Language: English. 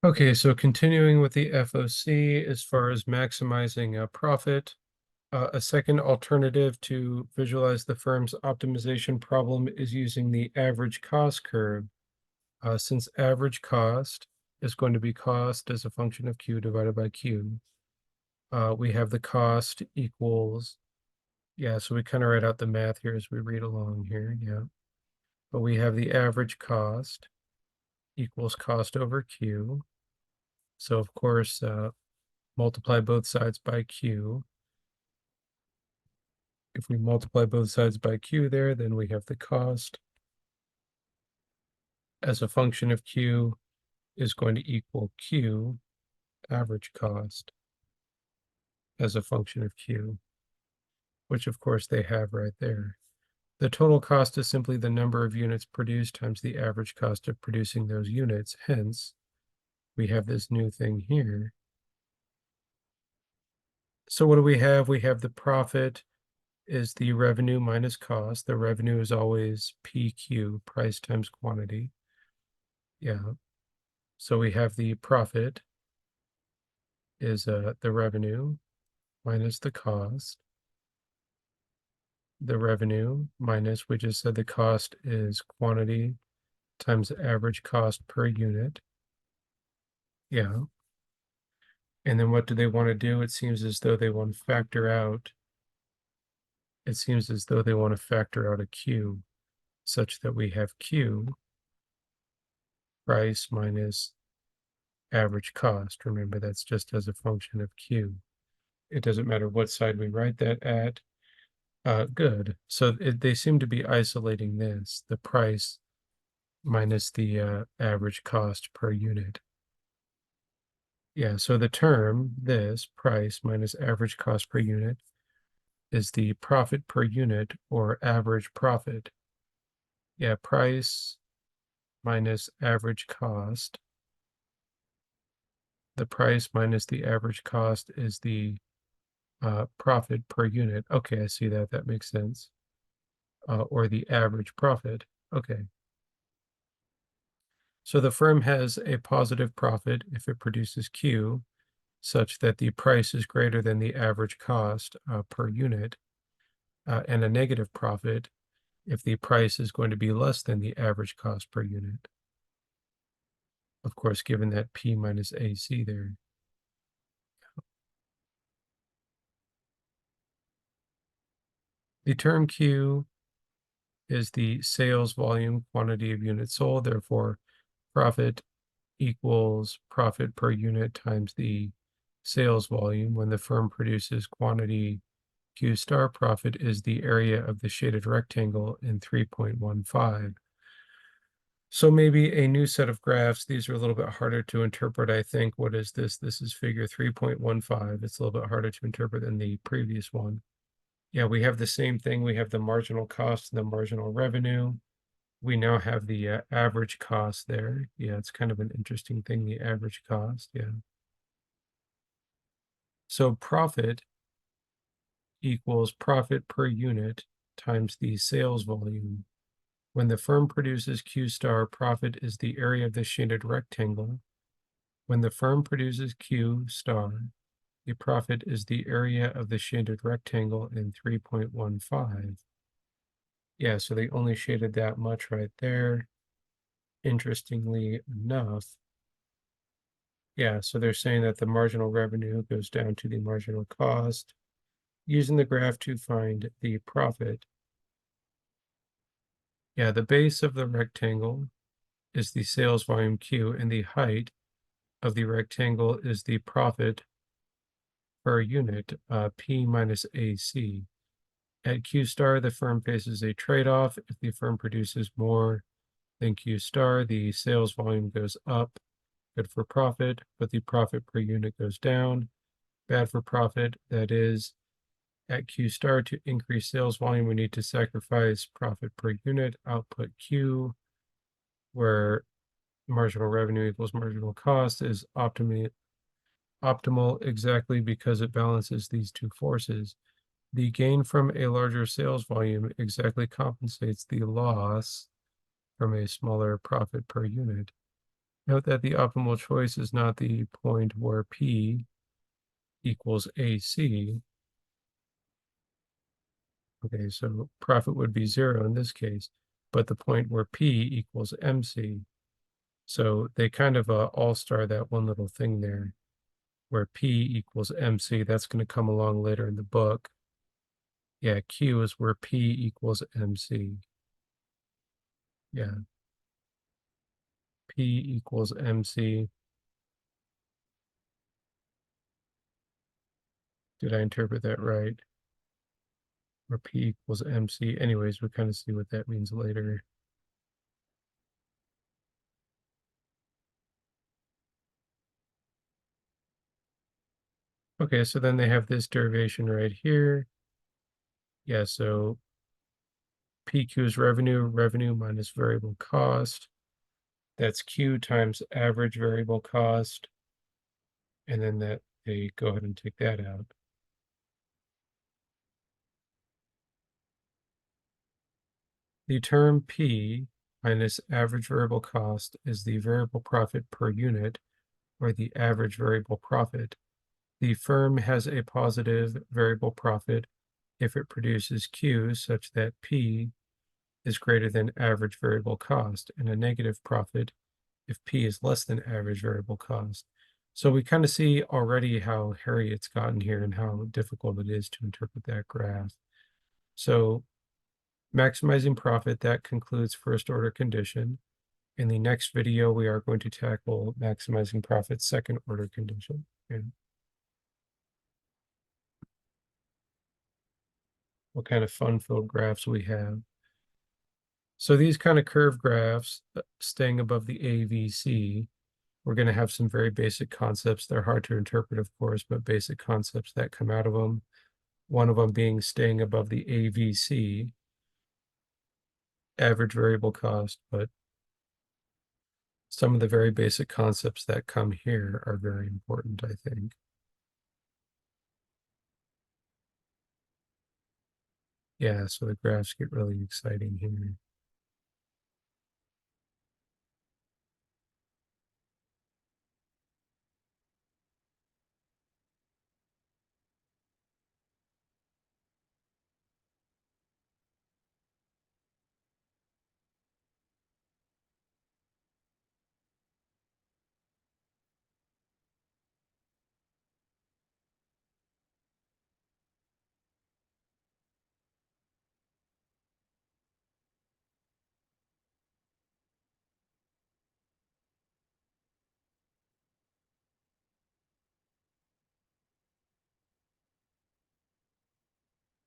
Okay, so continuing with the FOC as far as maximizing profit, a second alternative to visualize the firm's optimization problem is using the average cost curve. Since average cost is going to be cost as a function of Q divided by Q, we have the cost equals, yeah, so we kind of write out the math here as we read along here, yeah. But we have the average cost equals cost over Q. So of course, multiply both sides by Q. If we multiply both sides by Q there, then we have the cost as a function of Q is going to equal Q, average cost, as a function of Q, which of course they have right there. The total cost is simply the number of units produced times the average cost of producing those units. Hence, we have this new thing here. So what do we have? We have the profit is the revenue minus cost. The revenue is always PQ, price times quantity. Yeah. So we have the profit is the revenue minus the cost. The revenue minus, we just said the cost is quantity times the average cost per unit. Yeah. And then what do they want to do? It seems as though they want to factor out. It seems as though they want to factor out a Q such that we have Q, price minus average cost. Remember, that's just as a function of Q. It doesn't matter what side we write that at. Good. So they seem to be isolating this, the price minus the average cost per unit. Yeah, so the term, this, price minus average cost per unit, is the profit per unit or average profit. Yeah, price minus average cost. The price minus the average cost is the profit per unit. Okay, I see that. That makes sense. Or the average profit. Okay. So the firm has a positive profit if it produces Q, such that the price is greater than the average cost per unit, and a negative profit if the price is going to be less than the average cost per unit. Of course, given that P minus AC there. The term Q is the sales volume quantity of units sold. Therefore, profit equals profit per unit times the sales volume. When the firm produces quantity Q star, profit is the area of the shaded rectangle in 3.15. So maybe a new set of graphs. These are a little bit harder to interpret, I think. What is this? This is figure 3.15. It's a little bit harder to interpret than the previous one. Yeah, we have the same thing. We have the marginal cost and the marginal revenue. We now have the average cost there. Yeah, it's kind of an interesting thing, the average cost. Yeah. So profit equals profit per unit times the sales volume. When the firm produces Q star, profit is the area of the shaded rectangle. When the firm produces Q star, the profit is the area of the shaded rectangle in 3.15. Yeah, so they only shaded that much right there. Interestingly enough, yeah, so they're saying that the marginal revenue goes down to the marginal cost, using the graph to find the profit. Yeah, the base of the rectangle is the sales volume Q, and the height of the rectangle is the profit per unit, P minus AC. At Q star, the firm faces a trade-off. If the firm produces more than Q star, the sales volume goes up, good for profit, but the profit per unit goes down, bad for profit. That is, at Q star, to increase sales volume, we need to sacrifice profit per unit, output Q, where marginal revenue equals marginal cost is optimal exactly because it balances these two forces. The gain from a larger sales volume exactly compensates the loss from a smaller profit per unit. Note that the optimal choice is not the point where P equals AC. Okay, so profit would be 0 in this case, but the point where P equals MC. So they kind of all-star that one little thing there where P equals MC. That's going to come along later in the book. Yeah, Q is where P equals MC. Yeah. P equals MC. Did I interpret that right? Or P equals MC. Anyways, we'll kind of see what that means later. Okay, so then they have this derivation right here. Yeah, so PQ is revenue minus variable cost. That's Q times average variable cost. And then that they go ahead and take that out. The term P minus average variable cost is the variable profit per unit, or the average variable profit. The firm has a positive variable profit if it produces Q such that P is greater than average variable cost, and a negative profit if P is less than average variable cost. So we kind of see already how hairy it's gotten here and how difficult it is to interpret that graph. So maximizing profit, that concludes first order condition. In the next video, we are going to tackle maximizing profit second order condition. And what kind of fun-filled graphs we have. So these kind of curve graphs, staying above the AVC, we're going to have some very basic concepts. They're hard to interpret, of course, but basic concepts that come out of them. One of them being staying above the AVC, average variable cost, but some of the very basic concepts that come here are very important, I think. Yeah, so the graphs get really exciting here.